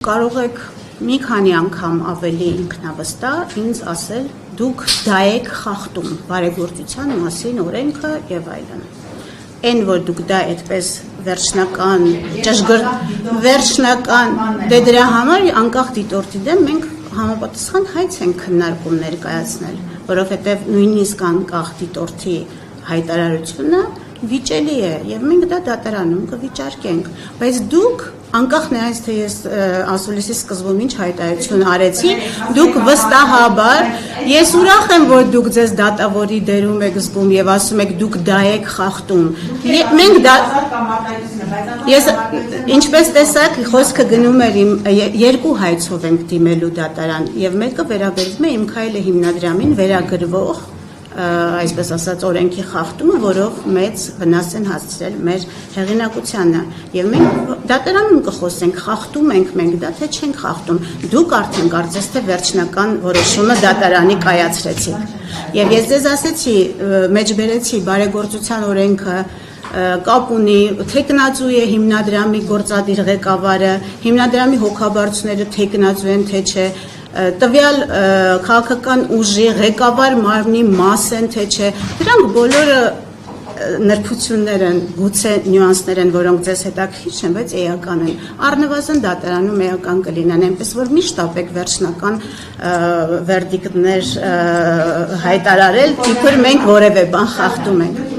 Կարող եք մի քանի անգամ ավելի ինքնավստահ ինձ ասել, դուք դա եք խախտում բարեգործության մասին օրենքը եւ այլն։ Այն որ դուք դա այդպես վերջնական դե դրա համար անկախ դիտորդի դեմ մենք համապատասխան հայց ենք քննարկում ներկայացնել, որովհետեւ նույնիսկ անկախ դիտորդի հայտարարությունը վիճելի է եւ մենք դա դատարանում կվիճարկենք, բայց դուք անկախ նրանից թե ես ասուլիսի սկզբում ինչ հայտարարություն արեցի, դուք վստահաբար, ես ուրախ եմ, որ դուք ձեզ դատավորի դերում եք զգում եւ ասում եք դուք դա եք խախտում։ Մենք դա ես ինչպես տեսակ խոսքը գնում էր իմ երկու հայցով ենք դիմելու դատարան եւ մեկը վերաբերվում է իմ քայլը հիմնադրամին վերագրվող այսպես ասած օրենքի խախտումը, որով մեծ վնաս են հասցրել մեր հեղինակությանը եւ մենք դատարանում կխոսենք, խախտում ենք մենք դա թե չենք խախտում, դուք արդեն կարծես թե վերջնական որոշումը դատարանի կայացրեցիք եւ ես ձեզ ասեցի մեջբերեցի բարեգործության օրենքը կապ ունի թեկնածու է հիմնադրամի գործադիր ղեկավարը, հիմնադրամի հոգաբարձուները թեկնածու են թե չէ տվյալ քաղաքական ուժի ղեկավար մարմնի մաս են թե չէ դրանք բոլորը նրբություններ են գուցե նյուանսներ են որոնք ձեզ հետաքրքիր չեն բայց էական են առնվազն դատարանում էական կլինեն այնպես որ մի շտապեք վերջնական վերդիկտներ հայտարարել իբր մենք որևէ բան խախտում ենք